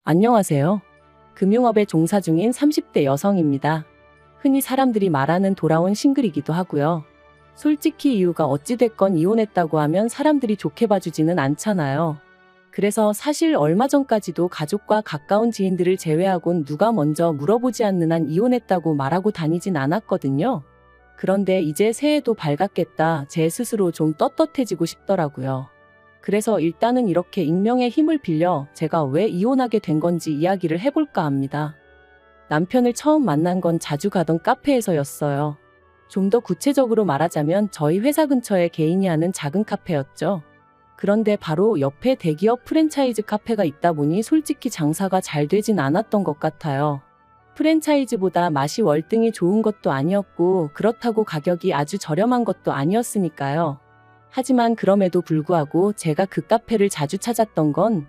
안녕하세요. 금융업에 종사 중인 30대 여성입니다. 흔히 사람들이 말하는 돌아온 싱글이기도 하고요. 솔직히 이유가 어찌됐건 이혼했다고 하면 사람들이 좋게 봐주지는 않잖아요. 그래서 사실 얼마 전까지도 가족과 가까운 지인들을 제외하곤 누가 먼저 물어보지 않는 한 이혼했다고 말하고 다니진 않았거든요. 그런데 이제 새해도 밝았겠다 제 스스로 좀 떳떳해지고 싶더라고요. 그래서 일단은 이렇게 익명의 힘을 빌려 제가 왜 이혼하게 된 건지 이야기를 해볼까 합니다. 남편을 처음 만난 건 자주 가던 카페에서였어요. 좀 더 구체적으로 말하자면 저희 회사 근처에 개인이 하는 작은 카페였죠. 그런데 바로 옆에 대기업 프랜차이즈 카페가 있다 보니 솔직히 장사가 잘 되진 않았던 것 같아요. 프랜차이즈보다 맛이 월등히 좋은 것도 아니었고 그렇다고 가격이 아주 저렴한 것도 아니었으니까요. 하지만 그럼에도 불구하고 제가 그 카페를 자주 찾았던 건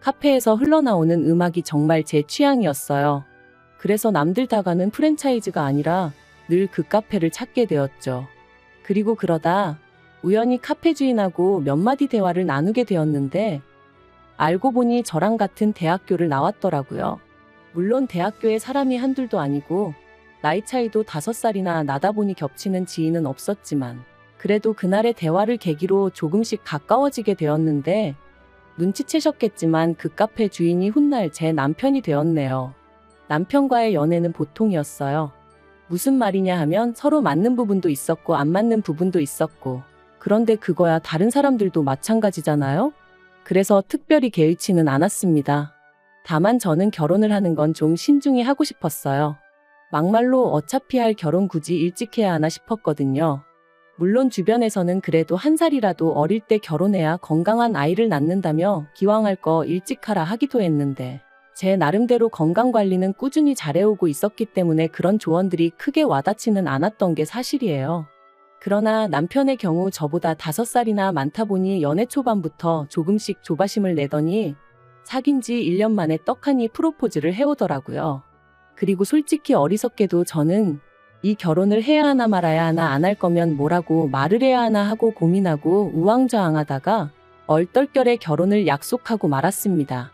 카페에서 흘러나오는 음악이 정말 제 취향이었어요. 그래서 남들 다 가는 프랜차이즈가 아니라 늘 그 카페를 찾게 되었죠. 그리고 그러다 우연히 카페 주인하고 몇 마디 대화를 나누게 되었는데 알고 보니 저랑 같은 대학교를 나왔더라고요. 물론 대학교에 사람이 한둘도 아니고 나이 차이도 5살이나 나다 보니 겹치는 지인은 없었지만 그래도 그날의 대화를 계기로 조금씩 가까워지게 되었는데 눈치채셨겠지만 그 카페 주인이 훗날 제 남편이 되었네요. 남편과의 연애는 보통이었어요. 무슨 말이냐 하면 서로 맞는 부분도 있었고 안 맞는 부분도 있었고 그런데 그거야 다른 사람들도 마찬가지잖아요? 그래서 특별히 개의치는 않았습니다. 다만 저는 결혼을 하는 건 좀 신중히 하고 싶었어요. 막말로 어차피 할 결혼 굳이 일찍 해야 하나 싶었거든요. 물론 주변에서는 그래도 한 살이라도 어릴 때 결혼해야 건강한 아이를 낳는다며 기왕 할 거 일찍 하라 하기도 했는데 제 나름대로 건강관리는 꾸준히 잘해오고 있었기 때문에 그런 조언들이 크게 와닿지는 않았던 게 사실이에요. 그러나 남편의 경우 저보다 5살이나 많다 보니 연애 초반부터 조금씩 조바심을 내더니 사귄 지 1년 만에 떡하니 프로포즈를 해오더라고요. 그리고 솔직히 어리석게도 저는 이 결혼을 해야 하나 말아야 하나 안 할 거면 뭐라고 말을 해야 하나 하고 고민하고 우왕좌왕하다가 얼떨결에 결혼을 약속하고 말았습니다.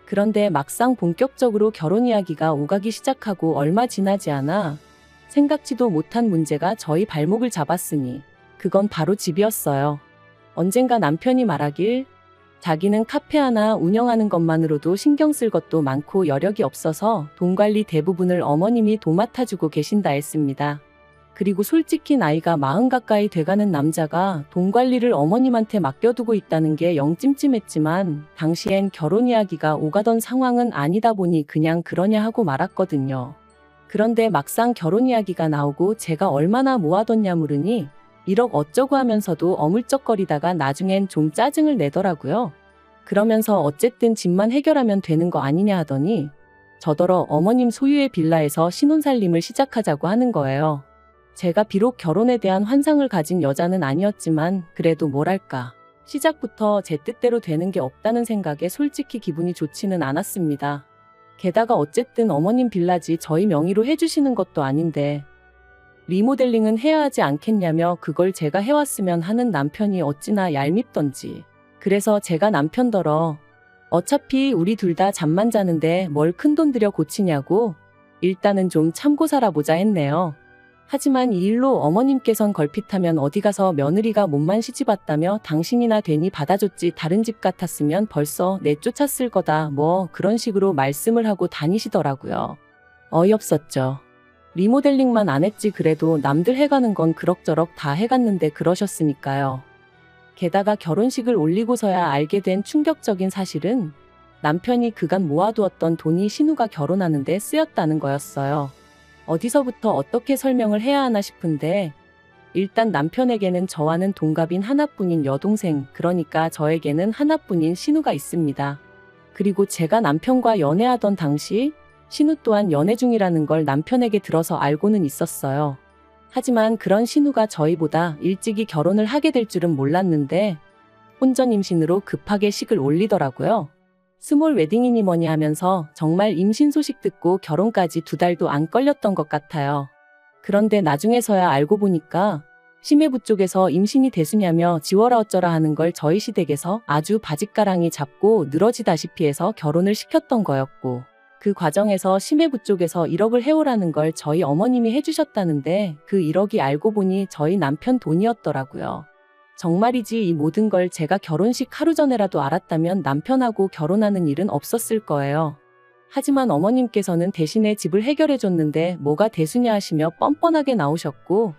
그런데 막상 본격적으로 결혼 이야기가 오가기 시작하고 얼마 지나지 않아 생각지도 못한 문제가 저희 발목을 잡았으니 그건 바로 집이었어요. 언젠가 남편이 말하길 자기는 카페 하나 운영하는 것만으로도 신경 쓸 것도 많고 여력이 없어서 돈 관리 대부분을 어머님이 도맡아주고 계신다 했습니다. 그리고 솔직히 나이가 40 가까이 돼가는 남자가 돈 관리를 어머님한테 맡겨두고 있다는 게 영 찜찜했지만 당시엔 결혼 이야기가 오가던 상황은 아니다 보니 그냥 그러냐 하고 말았거든요. 그런데 막상 결혼 이야기가 나오고 제가 얼마나 모아뒀냐 물으니 1억 어쩌고 하면서도 어물쩍거리다가 나중엔 좀 짜증을 내더라고요. 그러면서 어쨌든 집만 해결하면 되는 거 아니냐 하더니 저더러 어머님 소유의 빌라에서 신혼살림을 시작하자고 하는 거예요. 제가 비록 결혼에 대한 환상을 가진 여자는 아니었지만 그래도 뭐랄까 시작부터 제 뜻대로 되는 게 없다는 생각에 솔직히 기분이 좋지는 않았습니다. 게다가 어쨌든 어머님 빌라지 저희 명의로 해주시는 것도 아닌데 리모델링은 해야 하지 않겠냐며 그걸 제가 해왔으면 하는 남편이 어찌나 얄밉던지. 그래서 제가 남편더러 어차피 우리 둘 다 잠만 자는데 뭘 큰돈 들여 고치냐고 일단은 좀 참고 살아보자 했네요. 하지만 이 일로 어머님께선 걸핏하면 어디 가서 며느리가 몸만 시집왔다며 당신이나 괜히 받아줬지 다른 집 같았으면 벌써 내쫓았을 거다 뭐 그런 식으로 말씀을 하고 다니시더라고요. 어이없었죠. 리모델링만 안 했지 그래도 남들 해가는 건 그럭저럭 다 해갔는데 그러셨으니까요. 게다가 결혼식을 올리고서야 알게 된 충격적인 사실은 남편이 그간 모아두었던 돈이 신우가 결혼하는데 쓰였다는 거였어요. 어디서부터 어떻게 설명을 해야 하나 싶은데 일단 남편에게는 저와는 동갑인 하나뿐인 여동생 그러니까 저에게는 하나뿐인 신우가 있습니다. 그리고 제가 남편과 연애하던 당시 신우 또한 연애 중이라는 걸 남편에게 들어서 알고는 있었어요. 하지만 그런 신우가 저희보다 일찍이 결혼을 하게 될 줄은 몰랐는데 혼전 임신으로 급하게 식을 올리더라고요. 스몰 웨딩이니 뭐니 하면서 정말 임신 소식 듣고 결혼까지 2달도 안 걸렸던 것 같아요. 그런데 나중에서야 알고 보니까 심해부 쪽에서 임신이 되수냐며 지워라 어쩌라 하는 걸 저희 시댁에서 아주 바짓가랑이 잡고 늘어지다시피 해서 결혼을 시켰던 거였고, 그 과정에서 심해부 쪽에서 1억을 해오라는 걸 저희 어머님이 해주셨다는데 그 1억이 알고 보니 저희 남편 돈이었더라고요. 정말이지 이 모든 걸 제가 결혼식 하루 전에라도 알았다면 남편하고 결혼하는 일은 없었을 거예요. 하지만 어머님께서는 대신에 집을 해결해줬는데 뭐가 대수냐 하시며 뻔뻔하게 나오셨고,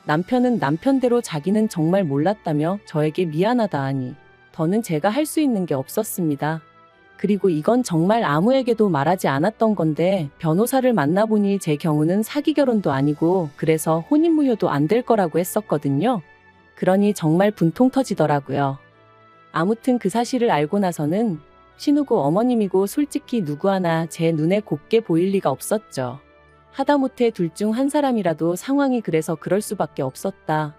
남편은 남편대로 자기는 정말 몰랐다며 저에게 미안하다 하니 더는 제가 할 수 있는 게 없었습니다. 그리고 이건 정말 아무에게도 말하지 않았던 건데 변호사를 만나보니 제 경우는 사기 결혼도 아니고 그래서 혼인무효도 안 될 거라고 했었거든요. 그러니 정말 분통 터지더라고요. 아무튼 그 사실을 알고 나서는 신우고 어머님이고 솔직히 누구 하나 제 눈에 곱게 보일 리가 없었죠. 하다못해 둘 중 한 사람이라도 상황이 그래서 그럴 수밖에 없었다.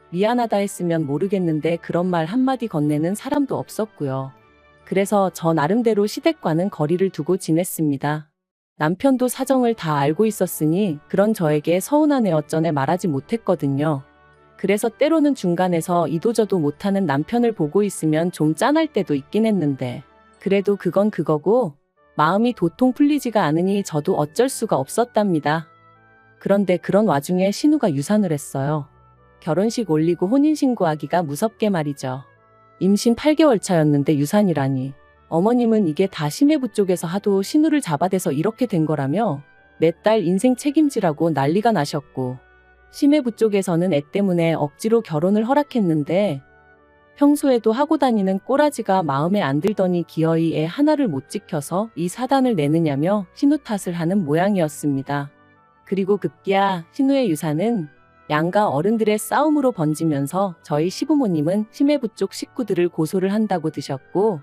미안하다 했으면 모르겠는데 그런 말 한마디 건네는 사람도 없었고요. 그래서 저 나름대로 시댁과는 거리를 두고 지냈습니다. 남편도 사정을 다 알고 있었으니 그런 저에게 서운하네 어쩌네 말하지 못했거든요. 그래서 때로는 중간에서 이도저도 못하는 남편을 보고 있으면 좀 짠할 때도 있긴 했는데 그래도 그건 그거고 마음이 도통 풀리지가 않으니 저도 어쩔 수가 없었답니다. 그런데 그런 와중에 신우가 유산을 했어요. 결혼식 올리고 혼인신고하기가 무섭게 말이죠. 임신 8개월 차였는데 유산이라니. 어머님은 이게 다 심해부 쪽에서 하도 신우를 잡아대서 이렇게 된 거라며 내 딸 인생 책임지라고 난리가 나셨고, 심해부 쪽에서는 애 때문에 억지로 결혼을 허락했는데 평소에도 하고 다니는 꼬라지가 마음에 안 들더니 기어이 애 하나를 못 지켜서 이 사단을 내느냐며 신우 탓을 하는 모양이었습니다. 그리고 급기야 신우의 유산은 양가 어른들의 싸움으로 번지면서 저희 시부모님은 심해부 쪽 식구들을 고소를 한다고 드셨고,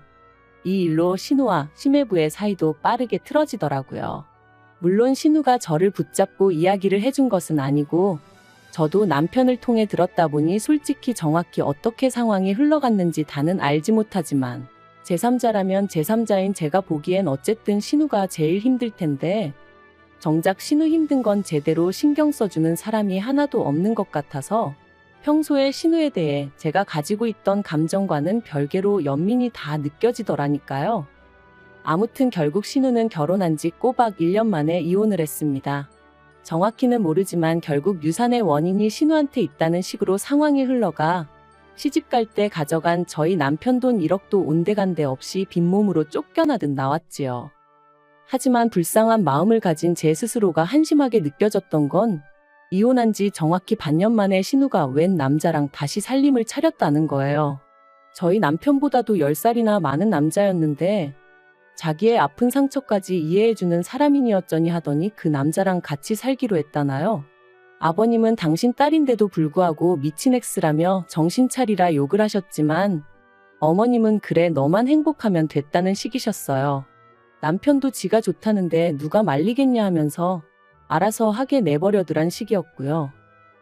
이 일로 신우와 심해부의 사이도 빠르게 틀어지더라고요. 물론 신우가 저를 붙잡고 이야기를 해준 것은 아니고 저도 남편을 통해 들었다 보니 솔직히 정확히 어떻게 상황이 흘러갔는지 다는 알지 못하지만 제3자라면 제3자인 제가 보기엔 어쨌든 신우가 제일 힘들 텐데 정작 신우 힘든 건 제대로 신경 써주는 사람이 하나도 없는 것 같아서 평소에 신우에 대해 제가 가지고 있던 감정과는 별개로 연민이 다 느껴지더라니까요. 아무튼 결국 신우는 결혼한 지 꼬박 1년 만에 이혼을 했습니다. 정확히는 모르지만 결국 유산의 원인이 신우한테 있다는 식으로 상황이 흘러가 시집갈 때 가져간 저희 남편 돈 1억도 온데간데 없이 빈몸으로 쫓겨나듯 나왔지요. 하지만 불쌍한 마음을 가진 제 스스로가 한심하게 느껴졌던 건 이혼한 지 정확히 반년 만에 신우가 웬 남자랑 다시 살림을 차렸다는 거예요. 저희 남편보다도 10살이나 많은 남자였는데 자기의 아픈 상처까지 이해해주는 사람이니 어쩌니 하더니 그 남자랑 같이 살기로 했다나요? 아버님은 당신 딸인데도 불구하고 미친 X라며 정신 차리라 욕을 하셨지만 어머님은 그래 너만 행복하면 됐다는 식이셨어요. 남편도 지가 좋다는데 누가 말리겠냐 하면서 알아서 하게 내버려두란 식이었고요.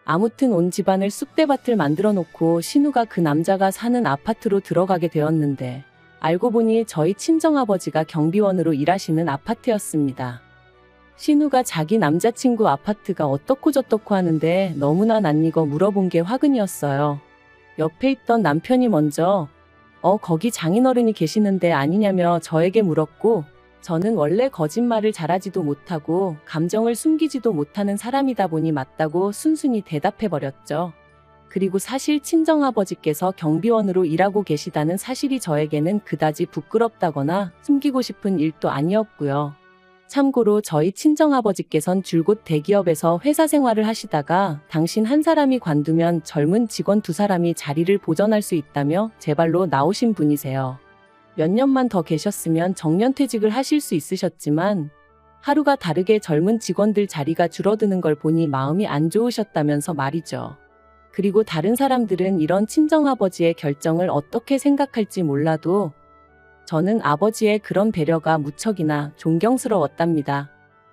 아무튼 온 집안을 쑥대밭을 만들어 놓고 신우가 그 남자가 사는 아파트로 들어가게 되었는데 알고 보니 저희 친정아버지가 경비원으로 일하시는 아파트였습니다. 신우가 자기 남자친구 아파트가 어떻고 저떻고 하는데 너무나 낯익어 물어본 게 화근이었어요. 옆에 있던 남편이 먼저 거기 장인어른이 계시는데 아니냐며 저에게 물었고, 저는 원래 거짓말을 잘하지도 못하고 감정을 숨기지도 못하는 사람이다 보니 맞다고 순순히 대답해버렸죠. 그리고 사실 친정아버지께서 경비원으로 일하고 계시다는 사실이 저에게는 그다지 부끄럽다거나 숨기고 싶은 일도 아니었고요. 참고로 저희 친정아버지께선 줄곧 대기업에서 회사 생활을 하시다가 당신 한 사람이 관두면 젊은 직원 2사람이 자리를 보전할 수 있다며 제발로 나오신 분이세요. 몇 년만 더 계셨으면 정년퇴직을 하실 수 있으셨지만 하루가 다르게 젊은 직원들 자리가 줄어드는 걸 보니 마음이 안 좋으셨다면서 말이죠. 그리고 다른 사람들은 이런 친정아버지의 결정을 어떻게 생각할지 몰라도 저는 아버지의 그런 배려가 무척이나 존경스러웠답니다.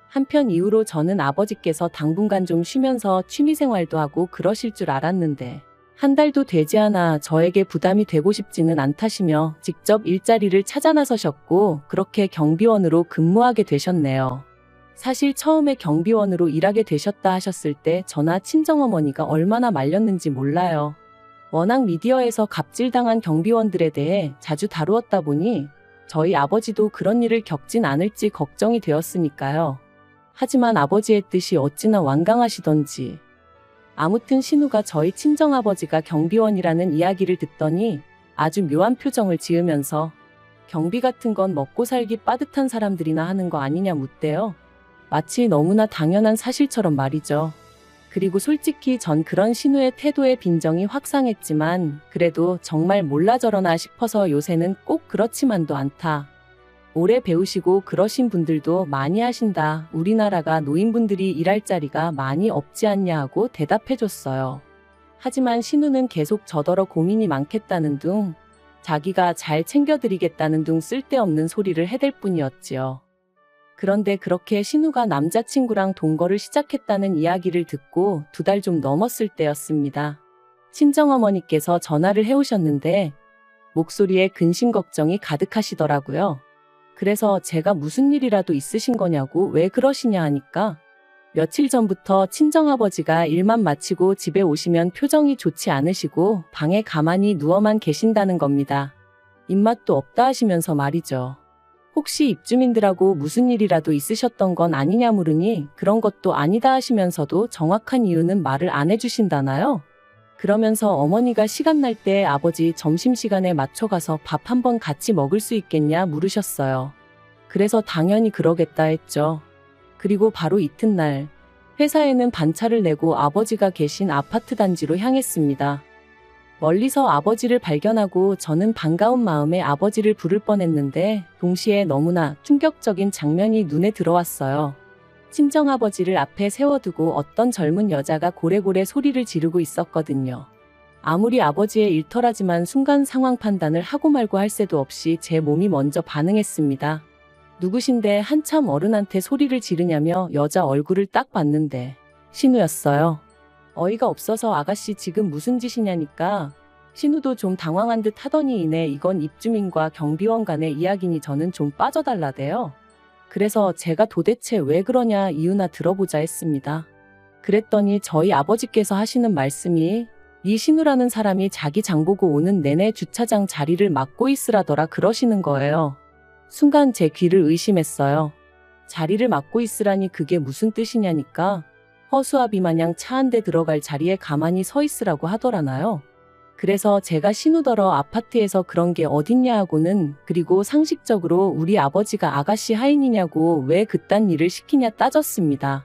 한편 이후로 저는 아버지께서 당분간 좀 쉬면서 취미생활도 하고 그러실 줄 알았는데 한 달도 되지 않아 저에게 부담이 되고 싶지는 않다시며 직접 일자리를 찾아 나서셨고 그렇게 경비원으로 근무하게 되셨네요. 사실 처음에 경비원으로 일하게 되셨다 하셨을 때 저나 친정어머니가 얼마나 말렸는지 몰라요. 워낙 미디어에서 갑질당한 경비원들에 대해 자주 다루었다 보니 저희 아버지도 그런 일을 겪진 않을지 걱정이 되었으니까요. 하지만 아버지의 뜻이 어찌나 완강하시던지. 아무튼 신우가 저희 친정아버지가 경비원이라는 이야기를 듣더니 아주 묘한 표정을 지으면서 경비 같은 건 먹고 살기 빠듯한 사람들이나 하는 거 아니냐 묻대요. 마치 너무나 당연한 사실처럼 말이죠. 그리고 솔직히 전 그런 신우의 태도에 빈정이 확 상했지만 그래도 정말 몰라 저러나 싶어서 요새는 꼭 그렇지만도 않다. 오래 배우시고 그러신 분들도 많이 하신다. 우리나라가 노인분들이 일할 자리가 많이 없지 않냐 하고 대답해줬어요. 하지만 신우는 계속 저더러 고민이 많겠다는 둥, 자기가 잘 챙겨드리겠다는 둥 쓸데없는 소리를 해댈 뿐이었지요. 그런데 그렇게 신우가 남자친구랑 동거를 시작했다는 이야기를 듣고 2달 좀 넘었을 때였습니다. 친정어머니께서 전화를 해오셨는데 목소리에 근심 걱정이 가득하시더라고요. 그래서 제가 무슨 일이라도 있으신 거냐고 왜 그러시냐 하니까 며칠 전부터 친정아버지가 일만 마치고 집에 오시면 표정이 좋지 않으시고 방에 가만히 누워만 계신다는 겁니다. 입맛도 없다 하시면서 말이죠. 혹시 입주민들하고 무슨 일이라도 있으셨던 건 아니냐 물으니 그런 것도 아니다 하시면서도 정확한 이유는 말을 안 해주신다나요? 그러면서 어머니가 시간 날 때 아버지 점심시간에 맞춰 가서 밥 한번 같이 먹을 수 있겠냐 물으셨어요. 그래서 당연히 그러겠다 했죠. 그리고 바로 이튿날 회사에는 반차를 내고 아버지가 계신 아파트 단지로 향했습니다. 멀리서 아버지를 발견하고 저는 반가운 마음에 아버지를 부를 뻔했는데 동시에 너무나 충격적인 장면이 눈에 들어왔어요. 친정아버지를 앞에 세워두고 어떤 젊은 여자가 고래고래 소리를 지르고 있었거든요. 아무리 아버지의 일터라지만 순간 상황 판단을 하고 말고 할 새도 없이 제 몸이 먼저 반응했습니다. 누구신데 한참 어른한테 소리를 지르냐며 여자 얼굴을 딱 봤는데 신우였어요. 어이가 없어서 아가씨 지금 무슨 짓이냐니까 신우도 좀 당황한 듯 하더니 이내 이건 입주민과 경비원 간의 이야기니 저는 좀 빠져달라대요. 그래서 제가 도대체 왜 그러냐 이유나 들어보자 했습니다. 그랬더니 저희 아버지께서 하시는 말씀이 이 신우라는 사람이 자기 장보고 오는 내내 주차장 자리를 막고 있으라더라 그러시는 거예요. 순간 제 귀를 의심했어요. 자리를 막고 있으라니 그게 무슨 뜻이냐니까 허수아비 마냥 차 한 대 들어갈 자리에 가만히 서 있으라고 하더라나요. 그래서 제가 신우더러 아파트에서 그런 게 어딨냐 하고는 그리고 상식적으로 우리 아버지가 아가씨 하인이냐고 왜 그딴 일을 시키냐 따졌습니다.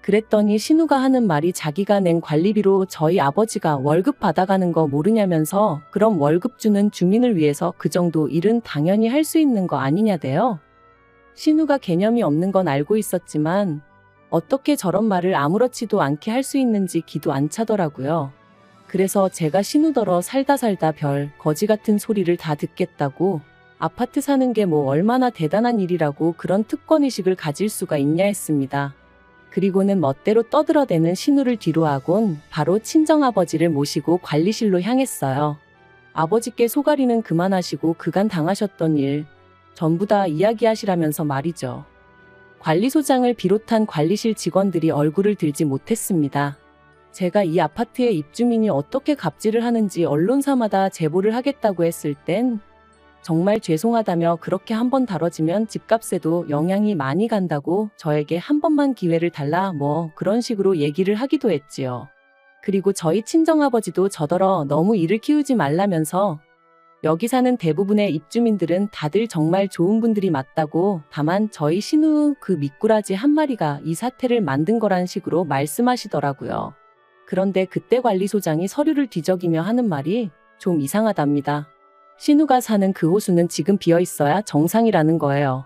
그랬더니 신우가 하는 말이 자기가 낸 관리비로 저희 아버지가 월급 받아가는 거 모르냐면서 그럼 월급 주는 주민을 위해서 그 정도 일은 당연히 할 수 있는 거 아니냐대요. 신우가 개념이 없는 건 알고 있었지만 어떻게 저런 말을 아무렇지도 않게 할 수 있는지 기도 안 차더라고요. 그래서 제가 신우더러 살다 별 거지 같은 소리를 다 듣겠다고 아파트 사는 게 뭐 얼마나 대단한 일이라고 그런 특권의식을 가질 수가 있냐 했습니다. 그리고는 멋대로 떠들어대는 신우를 뒤로하곤 바로 친정아버지를 모시고 관리실로 향했어요. 아버지께 소가리는 그만하시고 그간 당하셨던 일 전부 다 이야기하시라면서 말이죠. 관리소장을 비롯한 관리실 직원들이 얼굴을 들지 못했습니다. 제가 이 아파트의 입주민이 어떻게 갑질을 하는지 언론사마다 제보를 하겠다고 했을 땐 정말 죄송하다며 그렇게 한번 다뤄지면 집값에도 영향이 많이 간다고 저에게 한 번만 기회를 달라 뭐 그런 식으로 얘기를 하기도 했지요. 그리고 저희 친정아버지도 저더러 너무 일을 키우지 말라면서 여기 사는 대부분의 입주민들은 다들 정말 좋은 분들이 맞다고 다만 저희 신우 그 미꾸라지 한 마리가 이 사태를 만든 거란 식으로 말씀하시더라고요. 그런데 그때 관리소장이 서류를 뒤적이며 하는 말이 좀 이상하답니다. 신우가 사는 그 호수는 지금 비어있어야 정상이라는 거예요.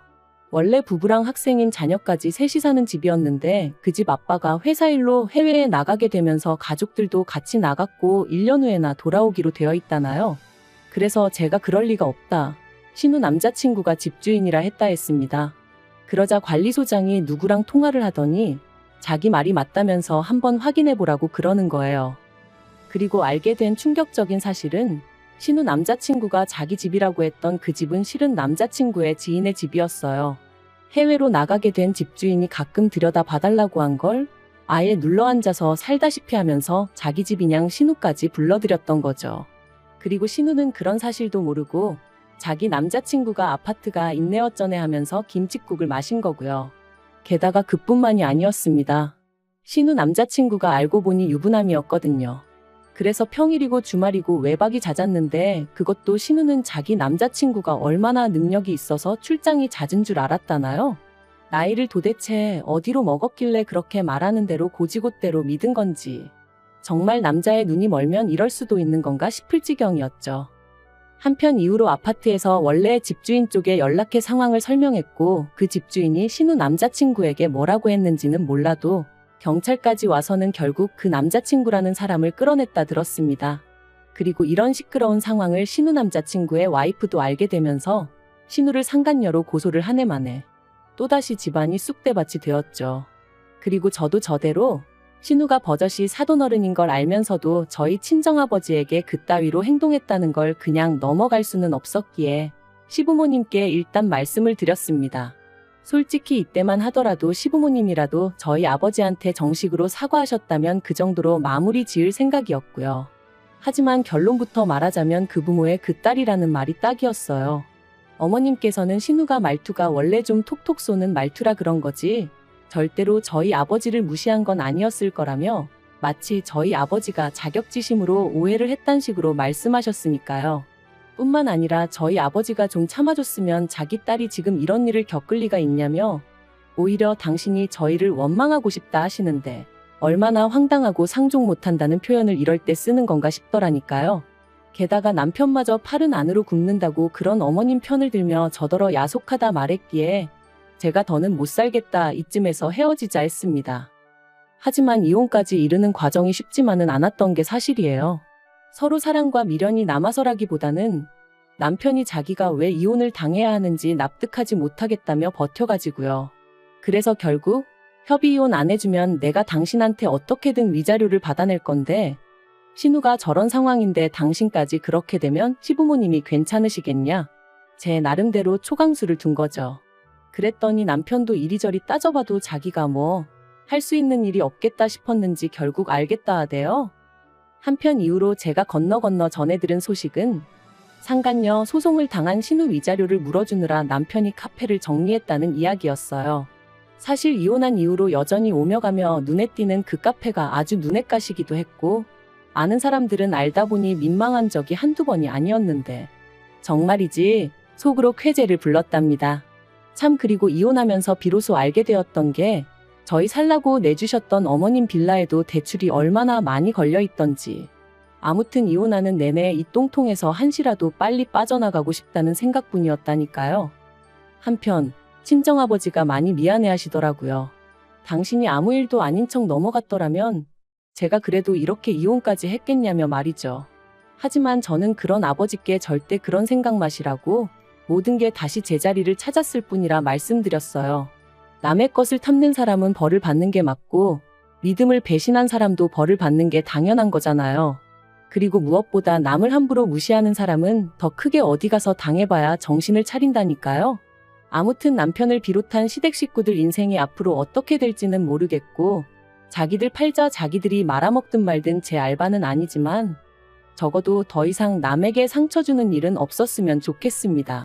원래 부부랑 학생인 자녀까지 셋이 사는 집이었는데 그 집 아빠가 회사 일로 해외에 나가게 되면서 가족들도 같이 나갔고 1년 후에나 돌아오기로 되어 있다나요. 그래서 제가 그럴 리가 없다. 신우 남자친구가 집주인이라 했다 했습니다. 그러자 관리소장이 누구랑 통화를 하더니 자기 말이 맞다면서 한번 확인해보라고 그러는 거예요. 그리고 알게 된 충격적인 사실은 신우 남자친구가 자기 집이라고 했던 그 집은 실은 남자친구의 지인의 집이었어요. 해외로 나가게 된 집주인이 가끔 들여다 봐달라고 한 걸 아예 눌러앉아서 살다시피 하면서 자기 집이냥 신우까지 불러들였던 거죠. 그리고 신우는 그런 사실도 모르고 자기 남자친구가 아파트가 있네어쩌네 하면서 김칫국을 마신 거고요. 게다가 그뿐만이 아니었습니다. 신우 남자친구가 알고 보니 유부남이었거든요. 그래서 평일이고 주말이고 외박이 잦았는데 그것도 신우는 자기 남자친구가 얼마나 능력이 있어서 출장이 잦은 줄 알았다나요? 나이를 도대체 어디로 먹었길래 그렇게 말하는 대로 고지곳대로 믿은 건지 정말 남자의 눈이 멀면 이럴 수도 있는 건가 싶을 지경이었죠. 한편 이후로 아파트에서 원래 집주인 쪽에 연락해 상황을 설명했고 그 집주인이 신우 남자친구에게 뭐라고 했는지는 몰라도 경찰까지 와서는 결국 그 남자친구라는 사람을 끌어냈다 들었습니다. 그리고 이런 시끄러운 상황을 신우 남자친구의 와이프도 알게 되면서 신우를 상간녀로 고소를 한 해 만에 또다시 집안이 쑥대밭이 되었죠. 그리고 저도 저대로 신우가 버젓이 사돈어른인 걸 알면서도 저희 친정아버지에게 그따위로 행동했다는 걸 그냥 넘어갈 수는 없었기에 시부모님께 일단 말씀을 드렸습니다. 솔직히 이때만 하더라도 시부모님이라도 저희 아버지한테 정식으로 사과하셨다면 그 정도로 마무리 지을 생각이었고요. 하지만 결론부터 말하자면 그 부모의 그 딸이라는 말이 딱이었어요. 어머님께서는 신우가 말투가 원래 좀 톡톡 쏘는 말투라 그런 거지 절대로 저희 아버지를 무시한 건 아니었을 거라며 마치 저희 아버지가 자격지심으로 오해를 했단 식으로 말씀하셨으니까요. 뿐만 아니라 저희 아버지가 좀 참아줬으면 자기 딸이 지금 이런 일을 겪을 리가 있냐며 오히려 당신이 저희를 원망하고 싶다 하시는데 얼마나 황당하고 상종 못한다는 표현을 이럴 때 쓰는 건가 싶더라니까요. 게다가 남편마저 팔은 안으로 굽는다고 그런 어머님 편을 들며 저더러 야속하다 말했기에 제가 더는 못 살겠다 이쯤에서 헤어지자 했습니다. 하지만 이혼까지 이르는 과정이 쉽지만은 않았던 게 사실이에요. 서로 사랑과 미련이 남아서라기보다는 남편이 자기가 왜 이혼을 당해야 하는지 납득하지 못하겠다며 버텨가지고요. 그래서 결국 협의이혼 안 해주면 내가 당신한테 어떻게든 위자료를 받아낼 건데 신우가 저런 상황인데 당신까지 그렇게 되면 시부모님이 괜찮으시겠냐? 제 나름대로 초강수를 둔 거죠. 그랬더니 남편도 이리저리 따져봐도 자기가 뭐 할 수 있는 일이 없겠다 싶었는지 결국 알겠다 하대요. 한편 이후로 제가 건너 전해 들은 소식은 상간녀 소송을 당한 신우 위자료를 물어주느라 남편이 카페를 정리했다는 이야기였어요. 사실 이혼한 이후로 여전히 오며 가며 눈에 띄는 그 카페가 아주 눈에 가시기도 했고 아는 사람들은 알다 보니 민망한 적이 한두 번이 아니었는데 정말이지 속으로 쾌재를 불렀답니다. 참 그리고 이혼하면서 비로소 알게 되었던 게 저희 살라고 내주셨던 어머님 빌라에도 대출이 얼마나 많이 걸려있던지 아무튼 이혼하는 내내 이 똥통에서 한시라도 빨리 빠져나가고 싶다는 생각뿐이었다니까요. 한편 친정아버지가 많이 미안해하시더라고요. 당신이 아무 일도 아닌 척 넘어갔더라면 제가 그래도 이렇게 이혼까지 했겠냐며 말이죠. 하지만 저는 그런 아버지께 절대 그런 생각 마시라고 모든 게 다시 제자리를 찾았을 뿐이라 말씀드렸어요. 남의 것을 탐낸 사람은 벌을 받는 게 맞고 믿음을 배신한 사람도 벌을 받는 게 당연한 거잖아요. 그리고 무엇보다 남을 함부로 무시하는 사람은 더 크게 어디 가서 당해봐야 정신을 차린다니까요. 아무튼 남편을 비롯한 시댁 식구들 인생이 앞으로 어떻게 될지는 모르겠고 자기들 팔자 자기들이 말아먹든 말든 제 알바는 아니지만 적어도 더 이상 남에게 상처 주는 일은 없었으면 좋겠습니다.